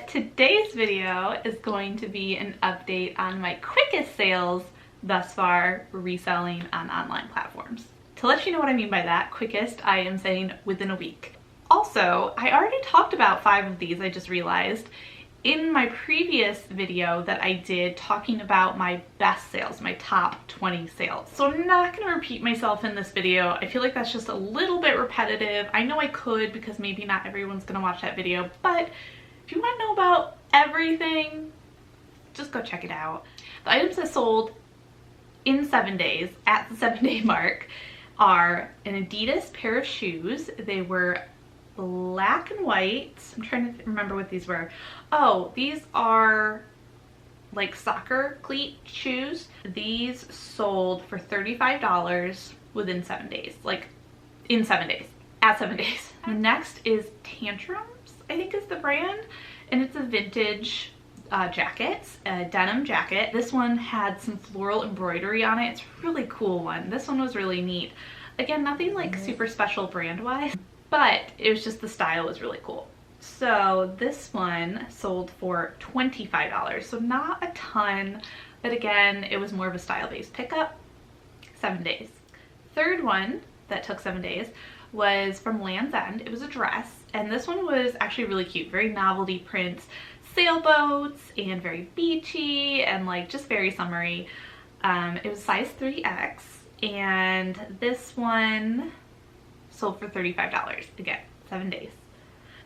Today's video is going to be an update on my quickest sales thus far reselling on online platforms. To let you know what I mean by that, quickest, I am saying within a week. Also, I already talked about 5 of these, I just realized, in my previous video that I did talking about my best sales, my top 20 sales. So I'm not going to repeat myself in this video. I feel like that's just a little bit repetitive. I know I could because maybe not everyone's going to watch that video, but if you want to know about everything, just go check it out. The items that sold in 7 days, at the 7-day mark, are an Adidas pair of shoes. They were black and white. I'm trying to remember what these were. Oh, these are like soccer cleat shoes. These sold for $35 within 7 days, like in 7 days, at 7 days. The next is Tantrums, I think is the brand, and it's a vintage jacket, a denim jacket. This one had some floral embroidery on it. It's a really cool one. This one was really neat. Again, nothing like super special brand wise, but it was just the style was really cool. So this one sold for $25, so not a ton, but again, it was more of a style-based pickup. 7 days. Third one that took 7 days was from Land's End. It was a dress, and this one was actually really cute, very novelty prints, sailboats, and very beachy, and like just very summery. It was size 3X, and this one sold for $35, again, 7 days.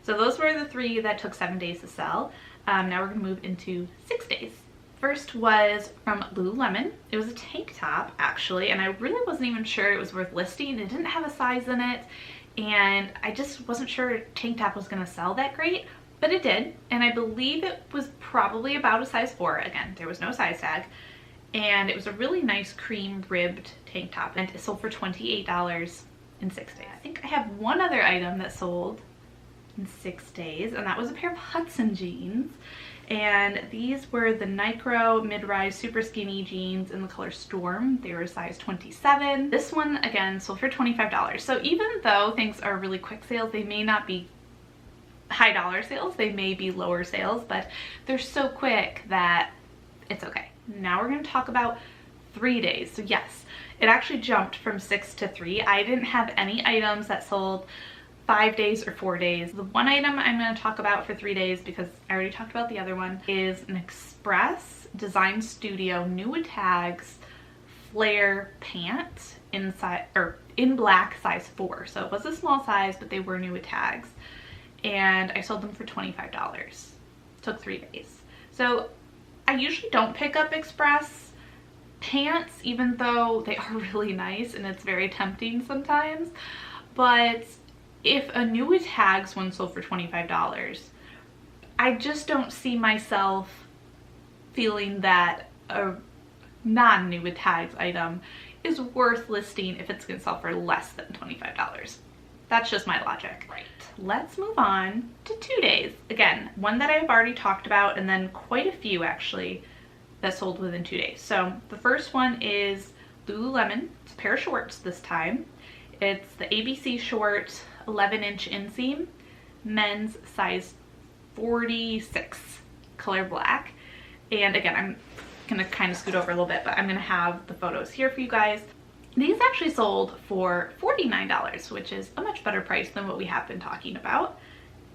So those were the 3 that took 7 days to sell. Now we're gonna move into 6 days. First was from Lululemon. It was a tank top actually, and I really wasn't even sure it was worth listing. It didn't have a size in it, and I just wasn't sure tank top was gonna sell that great, but it did. And I believe it was probably about a size 4. Again, there was no size tag. And it was a really nice cream ribbed tank top, and it sold for $28 in 6 days. I think I have one other item that sold in 6 days, and that was a pair of Hudson jeans. And these were the Nycro mid-rise super skinny jeans in the color Storm. They were size 27. This one again sold for $25. So even though things are really quick sales, they may not be high dollar sales, they may be lower sales, but they're so quick that it's okay. Now we're going to talk about 3 days. So yes, it actually jumped from 6 to 3. I didn't have any items that sold 5 days or 4 days. The one item I'm going to talk about for 3 days, because I already talked about the other one, is an Express Design Studio new with tags flare pant inside or in black size 4. So it was a small size, but they were new with tags, and I sold them for $25. Took 3 days. So I usually don't pick up Express pants, even though they are really nice and it's very tempting sometimes. But if a new with tags one sold for $25, I just don't see myself feeling that a non-new with tags item is worth listing if it's gonna sell for less than $25. That's just my logic. Right. Let's move on to 2 days. Again, one that I've already talked about, and then quite a few actually that sold within 2 days. So the first one is Lululemon. It's a pair of shorts this time. It's the ABC short 11-inch inseam, men's size 46, color black. And again, I'm gonna kind of scoot over a little bit, but I'm gonna have the photos here for you guys. These actually sold for $49, which is a much better price than what we have been talking about.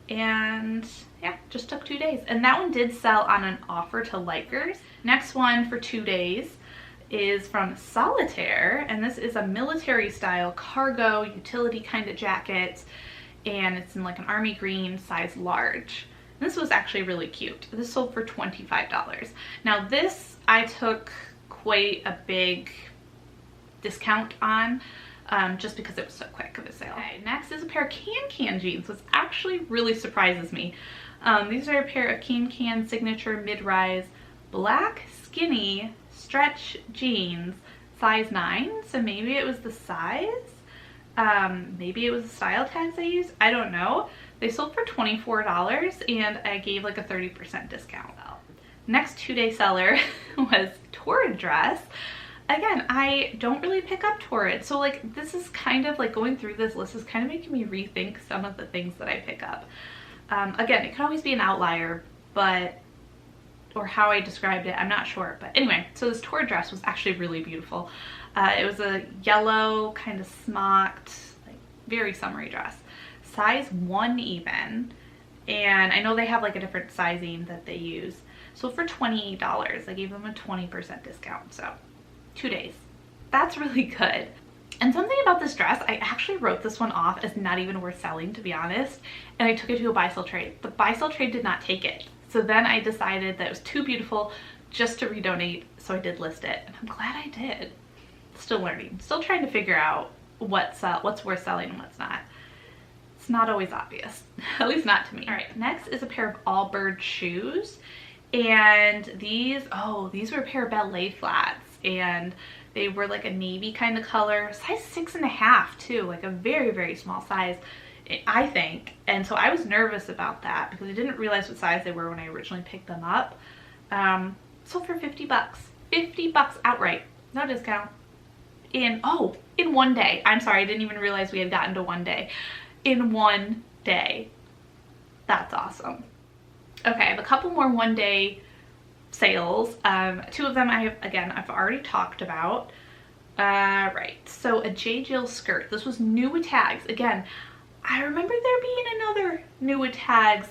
And yeah, just took 2 days. And that one did sell on an offer to likers. Next one for 2 days is from Solitaire, and this is a military style cargo utility kind of jacket, and it's in like an army green size large. This was actually really cute. This sold for $25. Now this I took quite a big discount on, just because it was so quick of a sale. Okay, next is a pair of Can jeans, which actually really surprises me. These are a pair of Can signature mid-rise black skinny stretch jeans, size 9. So maybe it was the size, maybe it was the style tags I used, I don't know. They sold for $24, and I gave like a 30% discount. Next 2-day seller was Torrid dress. Again, I don't really pick up Torrid, so like this is kind of like going through this list is kind of making me rethink some of the things that I pick up. Again, it could always be an outlier, but, or how I described it, I'm not sure. But anyway, so this tour dress was actually really beautiful. It was a yellow kind of smocked, like very summery dress, size 1 even. And I know they have like a different sizing that they use. So for $28, I gave them a 20% discount. So 2 days. That's really good. And something about this dress, I actually wrote this one off as not even worth selling, to be honest. And I took it to a buy-sell trade. The buy-sell trade did not take it. So then I decided that it was too beautiful just to redonate. So I did list it, and I'm glad I did. Still learning, still trying to figure out what's worth selling and what's not. It's not always obvious, at least not to me. All right, next is a pair of Allbirds shoes. And these were a pair of ballet flats, and they were like a navy kind of color, size 6.5 too, like a very, very small size, I think. And so I was nervous about that because I didn't realize what size they were when I originally picked them up. Sold for $50, $50 outright, no discount. In 1 day. I'm sorry, I didn't even realize we had gotten to 1 day. In 1 day. That's awesome. Okay, I have a couple more 1 day sales. 2 of them I've already talked about. Right, so a J. Jill skirt. This was new with tags. Again, I remember there being another new with tags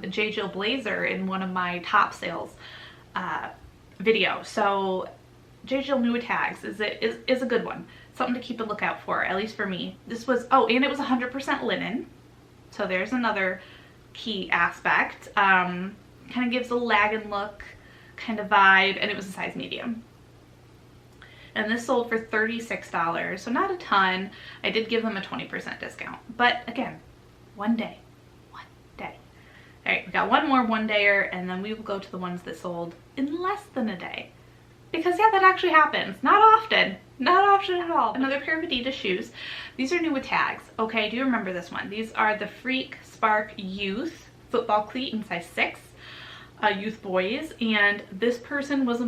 J. Jill blazer in one of my top sales videos. So J. Jill new with tags is a good one. Something to keep a lookout for, at least for me. This was, and it was 100% linen. So there's another key aspect. Kind of gives a lagging look kind of vibe, and it was a size medium. And this sold for $36, so not a ton. I did give them a 20% discount, but again, 1 day, 1 day. All right, we got one more 1-dayer, and then we will go to the ones that sold in less than a day. Because yeah, that actually happens. Not often at all. Another pair of Adidas shoes. These are new with tags. Okay, I do remember this one. These are the Freak Spark Youth football cleat in size 6, youth boys. And this person was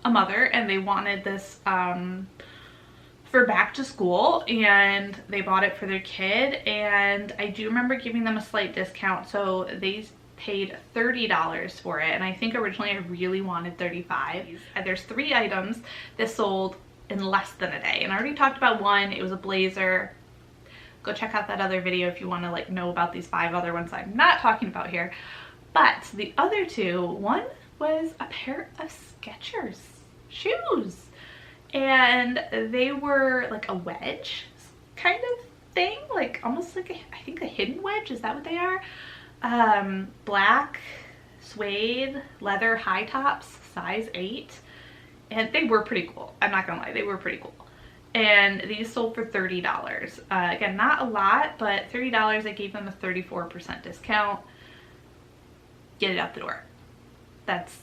a mother, and they wanted this for back to school, and they bought it for their kid. And I do remember giving them a slight discount, so they paid $30 for it, and I think originally I really wanted $35. And there's 3 items that sold in less than a day, and I already talked about one. It was a blazer. Go check out that other video if you want to like know about these 5 other ones I'm not talking about here. But the other 2, one was a pair of Skechers shoes, and they were like a wedge kind of thing, like almost like I think a hidden wedge. Is that what they are? Black suede leather high tops, size 8, and they were pretty cool. I'm not gonna lie, they were pretty cool. And these sold for $30. Again, not a lot, but $30. I gave them a 34% discount. Get it out the door. That's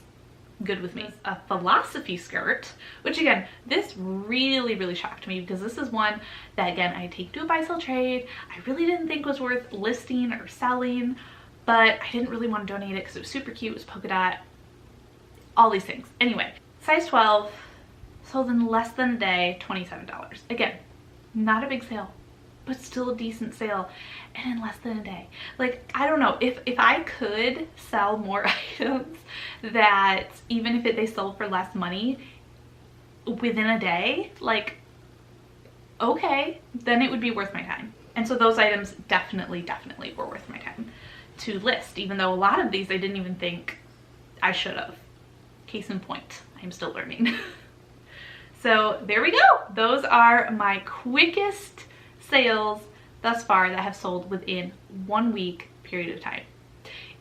good with me. A philosophy skirt, which again, this really, really shocked me because this is one that again, I take to a buy-sell trade. I really didn't think was worth listing or selling, but I didn't really want to donate it because it was super cute. It was polka dot, all these things. Anyway, size 12, sold in less than a day, $27. Again, not a big sale, but still a decent sale, and in less than a day. Like, I don't know, if I could sell more items that even if they sold for less money within a day, like, okay, then it would be worth my time. And so those items definitely were worth my time to list, even though a lot of these I didn't even think I should have. Case in point, I'm still learning. So there we go. Those are my quickest sales thus far that have sold within 1 week period of time.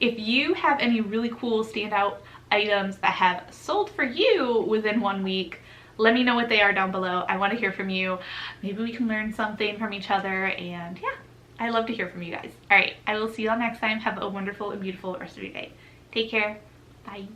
If you have any really cool standout items that have sold for you within 1 week, let me know what they are down below. I want to hear from you. Maybe we can learn something from each other, and yeah, I love to hear from you guys. All right, I will see you all next time. Have a wonderful and beautiful rest of your day. Take care. Bye.